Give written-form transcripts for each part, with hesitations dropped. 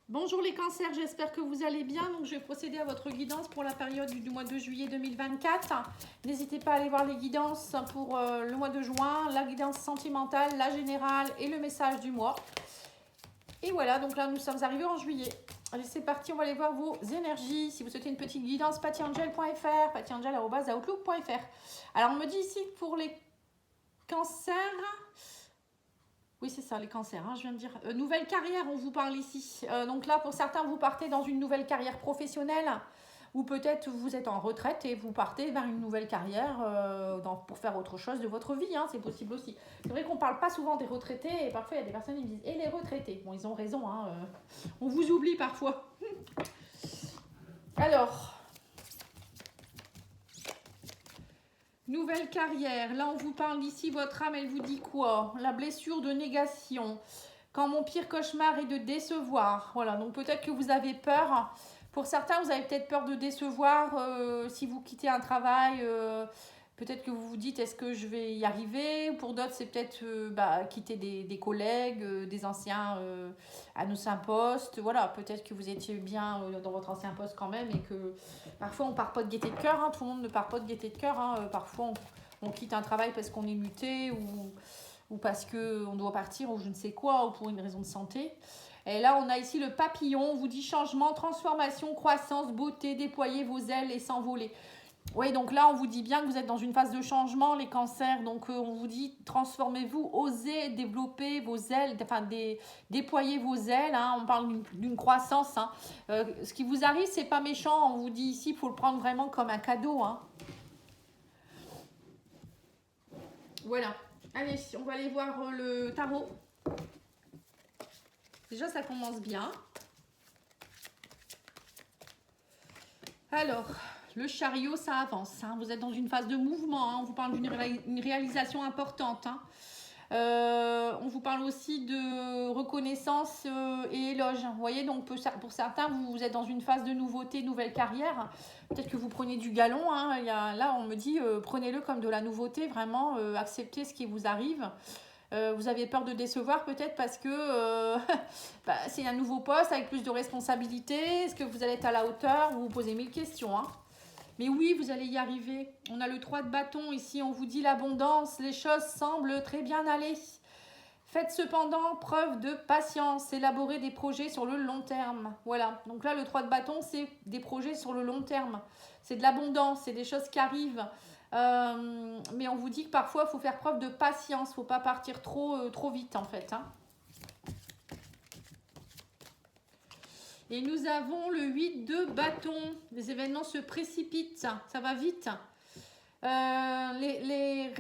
Bonjour les cancers, j'espère que vous allez bien. Donc, je vais procéder à votre guidance pour la période du mois de juillet 2024. N'hésitez pas à aller voir les guidances pour le mois de juin, la guidance sentimentale, la générale et le message du mois. Et voilà, donc là nous sommes arrivés en juillet. Allez, c'est parti, on va aller voir vos énergies. Si vous souhaitez une petite guidance, pattyangel.fr, pattyangel@outlook.fr. Alors, on me dit ici pour les cancers... Oui, c'est ça, les cancers, hein, je viens de dire. Nouvelle carrière, on vous parle ici. Donc là, pour certains, vous partez dans une nouvelle carrière professionnelle ou peut-être vous êtes en retraite et vous partez vers une nouvelle carrière pour faire autre chose de votre vie. Hein, c'est possible aussi. C'est vrai qu'on ne parle pas souvent des retraités et parfois, il y a des personnes qui me disent « Et les retraités ?» Bon, ils ont raison, hein, on vous oublie parfois. Alors... Nouvelle carrière, là on vous parle d'ici, votre âme elle vous dit quoi? La blessure de négation, quand mon pire cauchemar est de décevoir. Voilà, donc peut-être que vous avez peur. Pour certains, vous avez peut-être peur de décevoir si vous quittez un travail. Peut-être que vous vous dites, est-ce que je vais y arriver? Pour d'autres, c'est peut-être quitter des collègues, des anciens postes. Voilà, peut-être que vous étiez bien dans votre ancien poste quand même et que parfois on part pas de gaieté de cœur. Hein, tout le monde ne part pas de gaieté de cœur. Hein, parfois, on quitte un travail parce qu'on est muté ou parce qu'on doit partir ou je ne sais quoi, ou pour une raison de santé. Et là, on a ici le papillon. On vous dit changement, transformation, croissance, beauté, déployez vos ailes et s'envoler. Oui, donc là, on vous dit bien que vous êtes dans une phase de changement, les cancers. Donc, on vous dit, transformez-vous, osez développer vos ailes, déployez vos ailes. Hein, on parle d'une croissance. Hein. Ce qui vous arrive, c'est pas méchant. On vous dit ici, il faut le prendre vraiment comme un cadeau. Hein. Voilà. Allez, on va aller voir le tarot. Déjà, ça commence bien. Alors... Le chariot, ça avance. Hein. Vous êtes dans une phase de mouvement. Hein. On vous parle d'une réalisation importante. Hein. On vous parle aussi de reconnaissance et éloge. Vous voyez, donc pour certains, vous êtes dans une phase de nouveauté, nouvelle carrière. Peut-être que vous prenez du galon. Hein. Là, on me dit, prenez-le comme de la nouveauté. Vraiment, acceptez ce qui vous arrive. Vous avez peur de décevoir peut-être parce que c'est un nouveau poste avec plus de responsabilités. Est-ce que vous allez être à la hauteur? Vous vous posez 1000 questions. Hein. Mais oui, vous allez y arriver. On a le 3 de bâton ici, on vous dit l'abondance, les choses semblent très bien aller. Faites cependant preuve de patience, élaborez des projets sur le long terme. Voilà, donc là le 3 de bâton, c'est des projets sur le long terme. C'est de l'abondance, c'est des choses qui arrivent. Mais on vous dit que parfois, il faut faire preuve de patience, il ne faut pas partir trop vite en fait. Hein. Et nous avons le 8 de bâton. Les événements se précipitent, ça va vite. Les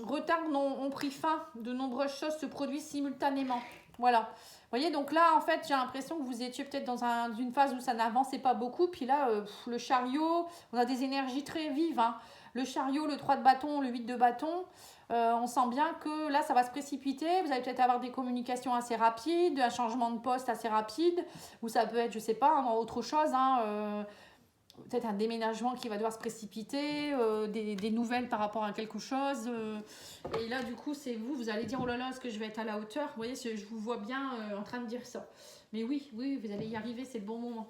retards ont pris fin. De nombreuses choses se produisent simultanément. Voilà. Vous voyez, donc là, en fait, j'ai l'impression que vous étiez peut-être dans une phase où ça n'avançait pas beaucoup. Puis là, le chariot, on a des énergies très vives. Hein. Le chariot, le 3 de bâton, le 8 de bâton. On sent bien que là, ça va se précipiter. Vous allez peut-être avoir des communications assez rapides, un changement de poste assez rapide. Ou ça peut être, je ne sais pas, autre chose. Hein, peut-être un déménagement qui va devoir se précipiter, des nouvelles par rapport à quelque chose. Et là, du coup, c'est vous allez dire, oh là là, est-ce que je vais être à la hauteur? Vous voyez, je vous vois bien en train de dire ça. Mais oui, vous allez y arriver, c'est le bon moment.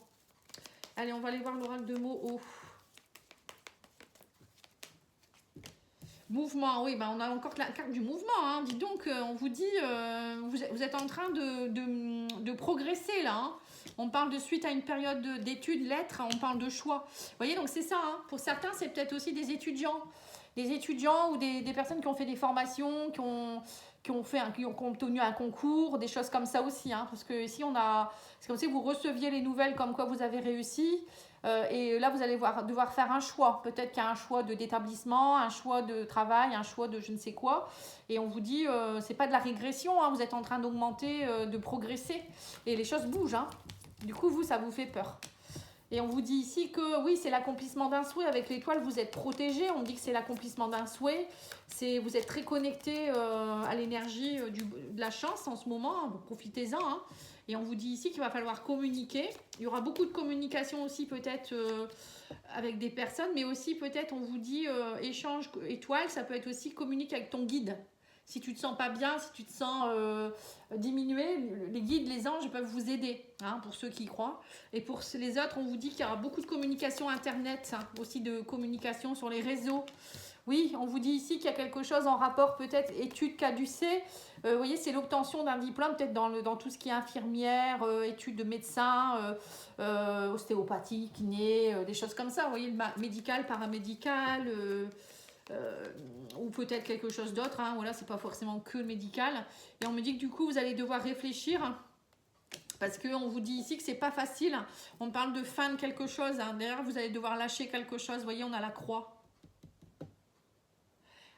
Allez, on va aller voir l'oracle de mots haut. Mouvement, oui, on a encore la carte du mouvement. Hein. Dis donc, on vous dit, vous êtes en train de progresser là. Hein. On parle de suite à une période d'études, lettres, on parle de choix. Vous voyez, donc c'est ça. Hein. Pour certains, c'est peut-être aussi des étudiants. Des étudiants ou des personnes qui ont fait des formations, qui ont obtenu un concours, des choses comme ça aussi. Hein. Parce que ici, c'est comme si vous receviez les nouvelles comme quoi vous avez réussi. Et là, vous allez devoir faire un choix. Peut-être qu'il y a un choix d'établissement, un choix de travail, un choix de je ne sais quoi. Et on vous dit, c'est pas de la régression, hein, vous êtes en train d'augmenter, de progresser. Et les choses bougent. Hein. Du coup, ça vous fait peur. Et on vous dit ici que oui, c'est l'accomplissement d'un souhait. Avec l'étoile, vous êtes protégé. On dit que c'est l'accomplissement d'un souhait. Vous êtes très connecté à l'énergie de la chance en ce moment. Hein, profitez-en. Hein. Et on vous dit ici qu'il va falloir communiquer. Il y aura beaucoup de communication aussi peut-être avec des personnes. Mais aussi peut-être on vous dit échange étoile. Ça peut être aussi communique avec ton guide. Si tu te sens pas bien, si tu te sens diminué, les guides, les anges peuvent vous aider, hein, pour ceux qui y croient. Et pour les autres, on vous dit qu'il y aura beaucoup de communication internet, hein, aussi de communication sur les réseaux. Oui, on vous dit ici qu'il y a quelque chose en rapport, peut-être études caducées. Vous voyez, c'est l'obtention d'un diplôme, peut-être dans tout ce qui est infirmière, études de médecin, ostéopathie, kiné, des choses comme ça. Vous voyez, médical, paramédical, ou peut-être quelque chose d'autre. Hein, voilà, c'est pas forcément que le médical. Et on me dit que du coup, vous allez devoir réfléchir. Parce qu'on vous dit ici que c'est pas facile. On parle de fin de quelque chose. Hein. D'ailleurs, vous allez devoir lâcher quelque chose. Vous voyez, on a la croix.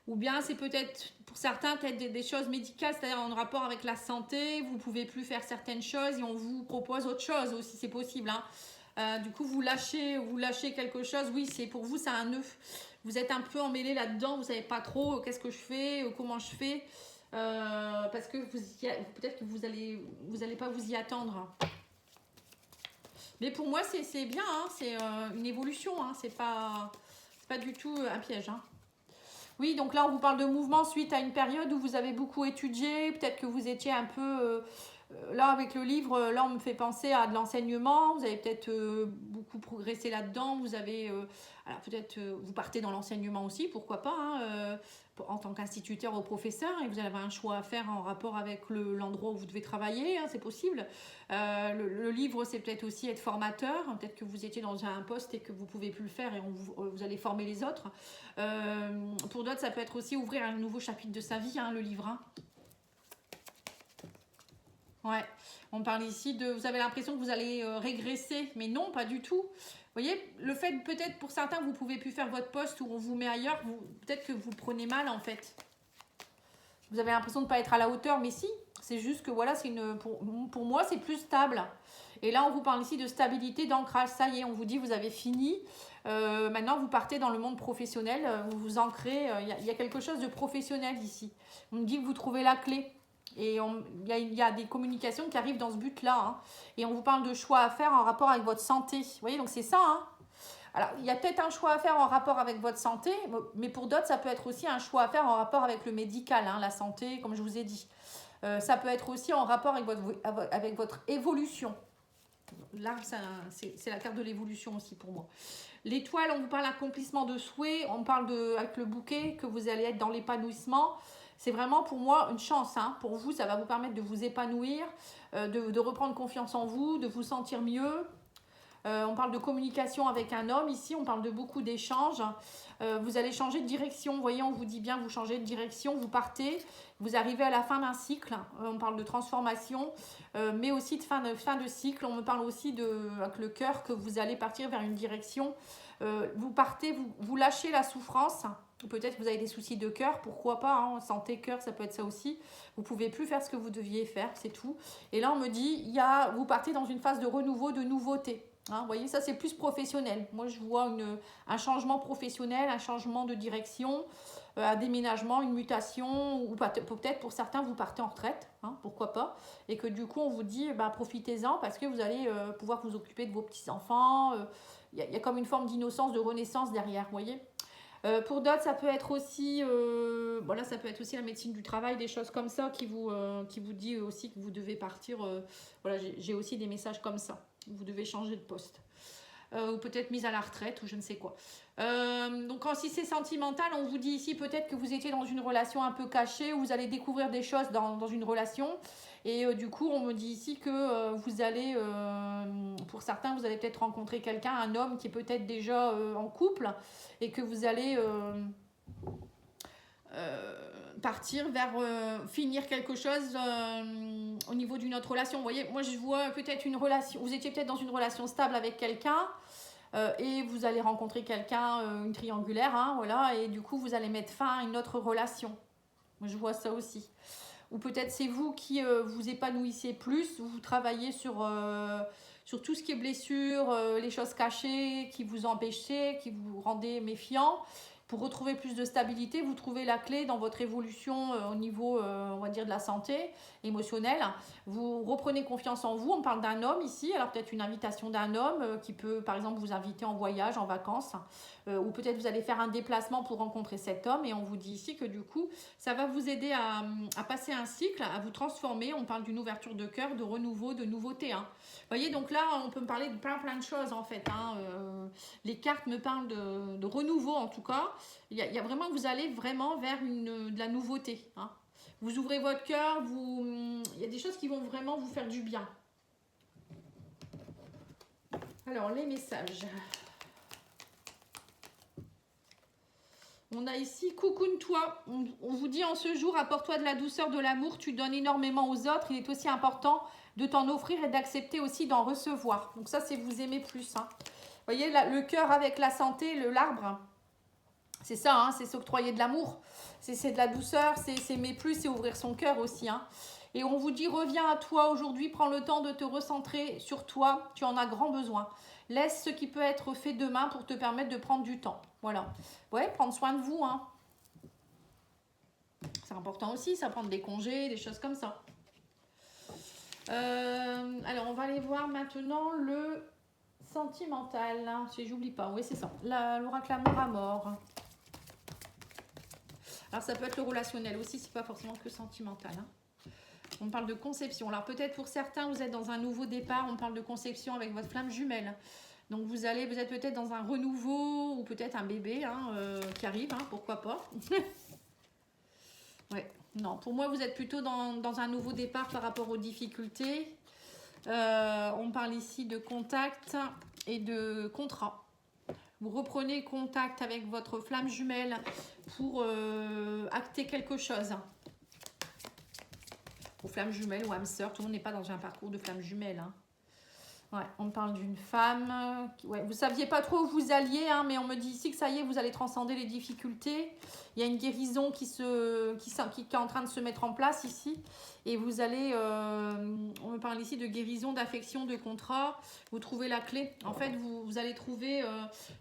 Ou bien c'est peut-être, pour certains, peut-être des choses médicales, c'est-à-dire en rapport avec la santé, vous ne pouvez plus faire certaines choses et on vous propose autre chose aussi, c'est possible. Hein. Du coup, vous lâchez quelque chose, oui, c'est pour vous, c'est un nœud. Vous êtes un peu emmêlé là-dedans, vous ne savez pas trop qu'est-ce que je fais, comment je fais, parce que peut-être que vous allez pas vous y attendre. Mais pour moi, c'est bien, hein, c'est une évolution, hein, c'est pas du tout un piège. Hein. Oui, donc là, on vous parle de mouvement suite à une période où vous avez beaucoup étudié. Peut-être que vous étiez un peu... là, avec le livre, là, on me fait penser à de l'enseignement. Vous avez peut-être beaucoup progressé là-dedans. Vous avez... alors, peut-être vous partez dans l'enseignement aussi, pourquoi pas, hein, en tant qu'instituteur ou professeur. Et vous avez un choix à faire en rapport avec l'endroit où vous devez travailler. Hein, c'est possible. Le livre, c'est peut-être aussi être formateur. Peut-être que vous étiez dans un poste et que vous ne pouvez plus le faire et vous allez former les autres. Pour d'autres, ça peut être aussi ouvrir un nouveau chapitre de sa vie, hein, le livre. Hein. Ouais, on parle ici de... Vous avez l'impression que vous allez régresser, mais non, pas du tout. Vous voyez, le fait peut-être pour certains, vous ne pouvez plus faire votre poste ou on vous met ailleurs, peut-être que vous le prenez mal en fait. Vous avez l'impression de ne pas être à la hauteur, mais si. C'est juste que voilà, pour moi, c'est plus stable. Et là, on vous parle ici de stabilité, d'ancrage. Ça y est, on vous dit, vous avez fini. Maintenant, vous partez dans le monde professionnel. Vous vous ancrez. Il y a quelque chose de professionnel ici. On me dit que vous trouvez la clé. Et il y a des communications qui arrivent dans ce but-là. Hein. Et on vous parle de choix à faire en rapport avec votre santé. Vous voyez, donc c'est ça. Hein. Alors, il y a peut-être un choix à faire en rapport avec votre santé, mais pour d'autres, ça peut être aussi un choix à faire en rapport avec le médical, hein, la santé, comme je vous ai dit. Ça peut être aussi en rapport avec votre évolution. Là, c'est la carte de l'évolution aussi pour moi. L'étoile, on vous parle d'accomplissement de souhait, on parle avec le bouquet, que vous allez être dans l'épanouissement. C'est vraiment pour moi une chance. Hein. Pour vous, ça va vous permettre de vous épanouir, de reprendre confiance en vous, de vous sentir mieux. On parle de communication avec un homme ici, on parle de beaucoup d'échanges. Vous allez changer de direction, vous voyez, on vous dit bien, vous changez de direction, vous partez, vous arrivez à la fin d'un cycle. On parle de transformation, mais aussi de fin de cycle. On me parle aussi avec le cœur que vous allez partir vers une direction. Vous partez, vous lâchez la souffrance. Peut-être que vous avez des soucis de cœur, pourquoi pas, hein, santé, cœur, ça peut être ça aussi. Vous ne pouvez plus faire ce que vous deviez faire, c'est tout. Et là, on me dit, vous partez dans une phase de renouveau, de nouveauté. Hein, vous voyez, ça c'est plus professionnel. Moi, je vois un changement professionnel, un changement de direction, un déménagement, une mutation, ou peut-être pour certains, vous partez en retraite, hein, pourquoi pas. Et que du coup, on vous dit, profitez-en parce que vous allez pouvoir vous occuper de vos petits-enfants. Il y a comme une forme d'innocence, de renaissance derrière, vous voyez. Pour d'autres, ça peut être aussi, ça peut être aussi la médecine du travail, des choses comme ça qui vous dit aussi que vous devez partir. Voilà, j'ai aussi des messages comme ça. Vous devez changer de poste. Ou peut-être mise à la retraite ou je ne sais quoi. Donc si c'est sentimental, on vous dit ici peut-être que vous étiez dans une relation un peu cachée, où vous allez découvrir des choses dans une relation. Et du coup, on me dit ici que vous allez, pour certains, vous allez peut-être rencontrer quelqu'un, un homme qui est peut-être déjà en couple, et que vous allez partir vers finir quelque chose au niveau d'une autre relation. Vous voyez, moi je vois peut-être une relation, vous étiez peut-être dans une relation stable avec quelqu'un, et vous allez rencontrer quelqu'un, une triangulaire, hein, voilà, et du coup vous allez mettre fin à une autre relation. Moi je vois ça aussi. Ou peut-être c'est vous qui vous épanouissez plus, vous travaillez sur tout ce qui est blessure, les choses cachées qui vous empêchaient, qui vous rendez méfiant. pour retrouver plus de stabilité, vous trouvez la clé dans votre évolution au niveau, on va dire, de la santé émotionnelle. Vous reprenez confiance en vous. On parle d'un homme ici, alors peut-être une invitation d'un homme qui peut, par exemple, vous inviter en voyage, en vacances, ou peut-être vous allez faire un déplacement pour rencontrer cet homme, et on vous dit ici que du coup, ça va vous aider à passer un cycle, à vous transformer. On parle d'une ouverture de cœur, de renouveau, de nouveauté. Hein. Vous voyez, donc là, on peut me parler de plein de choses en fait. Hein. Les cartes me parlent de renouveau en tout cas. Il y a vraiment, vous allez vraiment vers de la nouveauté. Hein. Vous ouvrez votre cœur, il y a des choses qui vont vraiment vous faire du bien. Alors, les messages. On a ici, coucoune-toi. On vous dit en ce jour, apporte-toi de la douceur, de l'amour. Tu donnes énormément aux autres. Il est aussi important de t'en offrir et d'accepter aussi d'en recevoir. Donc ça, c'est vous aimer plus. Hein. Vous voyez, là, le cœur avec la santé, l'arbre, c'est ça, hein, c'est s'octroyer de l'amour. C'est de la douceur, c'est s'aimer plus, c'est ouvrir son cœur aussi. Hein. Et on vous dit, reviens à toi aujourd'hui, prends le temps de te recentrer sur toi. Tu en as grand besoin. Laisse ce qui peut être fait demain pour te permettre de prendre du temps. Voilà. Ouais, prendre soin de vous. Hein. C'est important aussi, ça, prendre des congés, des choses comme ça. Alors, on va aller voir maintenant le sentimental. Hein. J'oublie pas, oui, c'est ça. L'oracle amour à mort. Alors, ça peut être le relationnel aussi, c'est pas forcément que sentimental. Hein. On parle de conception. Alors, peut-être pour certains, vous êtes dans un nouveau départ. On parle de conception avec votre flamme jumelle. Donc, vous êtes peut-être dans un renouveau ou peut-être un bébé hein, qui arrive. Hein, pourquoi pas. Ouais. Non, pour moi, vous êtes plutôt dans un nouveau départ par rapport aux difficultés. On parle ici de contact et de contrat. Vous reprenez contact avec votre flamme jumelle pour acter quelque chose. Ou flamme jumelle ou âme sœur, tout le monde n'est pas dans un parcours de flamme jumelle. Hein. Ouais, on parle d'une femme. Ouais, vous ne saviez pas trop où vous alliez, hein, mais on me dit ici que ça y est, vous allez transcender les difficultés. Il y a une guérison qui est en train de se mettre en place ici. Et vous allez, on me parle ici de guérison, d'affection, de contrat. Vous trouvez la clé. En fait, vous allez trouver,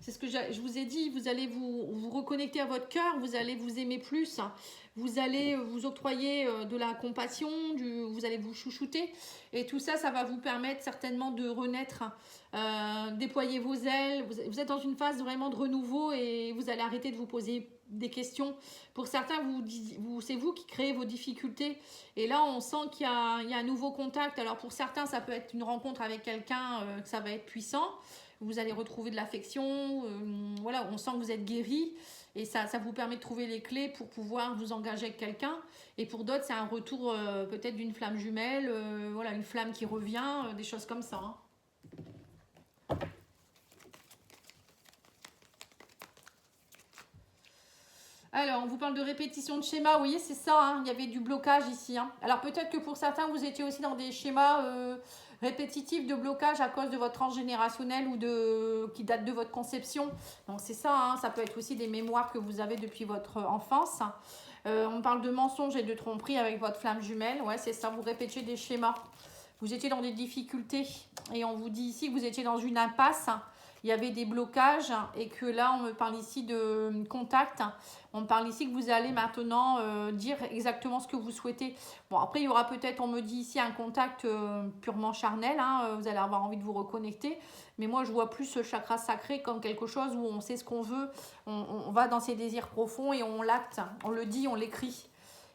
c'est ce que je vous ai dit, vous allez vous reconnecter à votre cœur, vous allez vous aimer plus. Vous allez vous octroyer de la compassion, vous allez vous chouchouter. Et tout ça, ça va vous permettre certainement de renaître, déployer vos ailes. Vous êtes dans une phase vraiment de renouveau et vous allez arrêter de vous poser des questions. Pour certains, c'est vous qui créez vos difficultés. Et là, on sent qu'il y a un nouveau contact. Alors pour certains, ça peut être une rencontre avec quelqu'un, que ça va être puissant. Vous allez retrouver de l'affection. Voilà, on sent que vous êtes guéri. Et ça vous permet de trouver les clés pour pouvoir vous engager avec quelqu'un. Et pour d'autres, c'est un retour peut-être d'une flamme jumelle. Voilà, une flamme qui revient, des choses comme ça. Hein. Alors, on vous parle de répétition de schémas. Vous voyez, c'est ça. Hein, il y avait du blocage ici. Hein. Alors, peut-être que pour certains, vous étiez aussi dans des schémas répétitifs de blocage à cause de votre transgénérationnel ou qui date de votre conception. Donc, c'est ça. Hein, ça peut être aussi des mémoires que vous avez depuis votre enfance. On parle de mensonges et de tromperies avec votre flamme jumelle. Ouais, c'est ça. Vous répétez des schémas. Vous étiez dans des difficultés. Et on vous dit ici que vous étiez dans une impasse. Il y avait des blocages et que là, on me parle ici de contact. On parle ici que vous allez maintenant dire exactement ce que vous souhaitez. Bon, après, il y aura peut-être, on me dit ici, un contact purement charnel. Hein, vous allez avoir envie de vous reconnecter. Mais moi, je vois plus ce chakra sacré comme quelque chose où on sait ce qu'on veut. On va dans ses désirs profonds et on l'acte. On le dit, on l'écrit.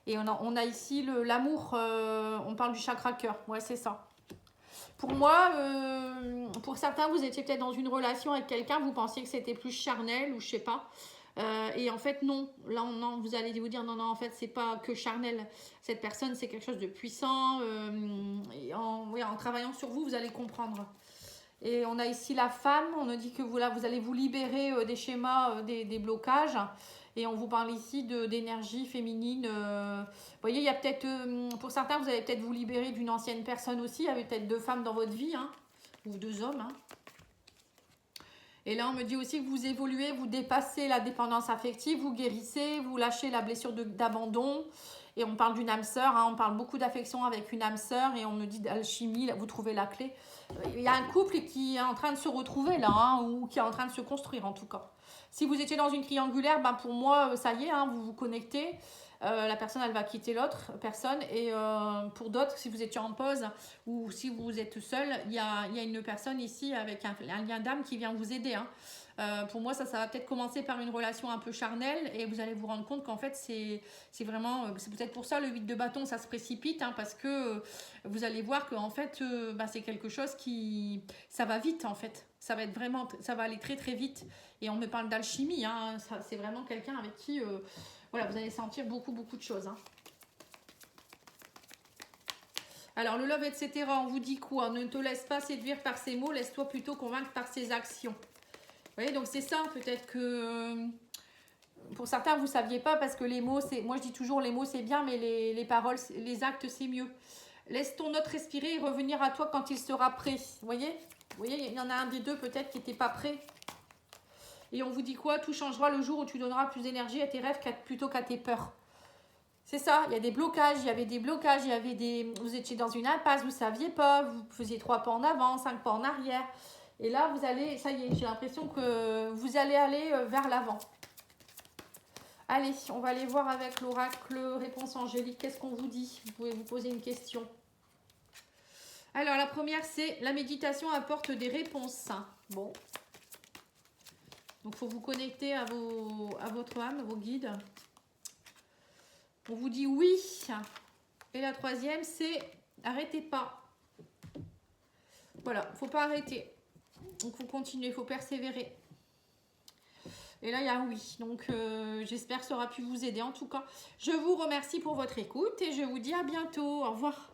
Et on a ici l'amour. On parle du chakra cœur. Ouais, c'est ça. Pour moi, pour certains, vous étiez peut-être dans une relation avec quelqu'un, vous pensiez que c'était plus charnel ou je sais pas. Et en fait, non. Là, non, vous allez vous dire, non, en fait, c'est pas que charnel. Cette personne, c'est quelque chose de puissant. Et en travaillant sur vous, vous allez comprendre. Et on a ici la femme. On nous dit que vous allez vous libérer des schémas, des blocages. Et on vous parle ici d'énergie féminine. Vous voyez, il y a peut-être, pour certains, vous allez peut-être vous libérer d'une ancienne personne aussi. Il y avait peut-être 2 femmes dans votre vie, hein, ou 2 hommes. Hein. Et là, on me dit aussi que vous évoluez, vous dépassez la dépendance affective, vous guérissez, vous lâchez la blessure d'abandon. Et on parle d'une âme sœur, hein, on parle beaucoup d'affection avec une âme sœur et on me dit d'alchimie, vous trouvez la clé. Il y a un couple qui est en train de se retrouver là, hein, ou qui est en train de se construire en tout cas. Si vous étiez dans une triangulaire, ben pour moi, ça y est, hein, vous vous connectez. La personne, elle va quitter l'autre personne. Et pour d'autres, si vous étiez en pause ou si vous êtes seul, il y a une personne ici avec un lien d'âme qui vient vous aider, hein. Pour moi, ça va peut-être commencer par une relation un peu charnelle et vous allez vous rendre compte qu'en fait, c'est vraiment, c'est peut-être pour ça le 8 de bâton, ça se précipite, hein, parce que vous allez voir qu'en fait, c'est quelque chose qui, ça va vite en fait, ça va être vraiment, ça va aller très très vite et on me parle d'alchimie, hein, c'est vraiment quelqu'un avec qui, voilà, vous allez sentir beaucoup de choses, hein. Alors, le love, etc., on vous dit quoi? Ne te laisse pas séduire par ses mots, laisse-toi plutôt convaincre par ses actions. Vous voyez, donc c'est ça, peut-être que pour certains, vous ne saviez pas parce que les mots, c'est. Moi, je dis toujours les mots, c'est bien, mais les paroles, les actes, c'est mieux. Laisse ton autre respirer et revenir à toi quand il sera prêt. Vous voyez, il y en a un des deux peut-être qui n'était pas prêt. Et on vous dit quoi? Tout changera le jour où tu donneras plus d'énergie à tes rêves plutôt qu'à tes peurs. C'est ça, il y a des blocages, il y avait des blocages, il y avait des. Vous étiez dans une impasse, vous ne saviez pas, vous faisiez 3 pas en avant, 5 pas en arrière. Et là, vous allez, ça y est, j'ai l'impression que vous allez aller vers l'avant. Allez, on va aller voir avec l'oracle réponse angélique. Qu'est-ce qu'on vous dit? Vous pouvez vous poser une question. Alors, la première, c'est la méditation apporte des réponses. Bon. Donc, il faut vous connecter à votre âme, à vos guides. On vous dit oui. Et la troisième, c'est arrêtez pas. Voilà, il ne faut pas arrêter. Donc, il faut continuer, il faut persévérer. Et là, il y a un oui. Donc, j'espère que ça aura pu vous aider. En tout cas, je vous remercie pour votre écoute et je vous dis à bientôt. Au revoir.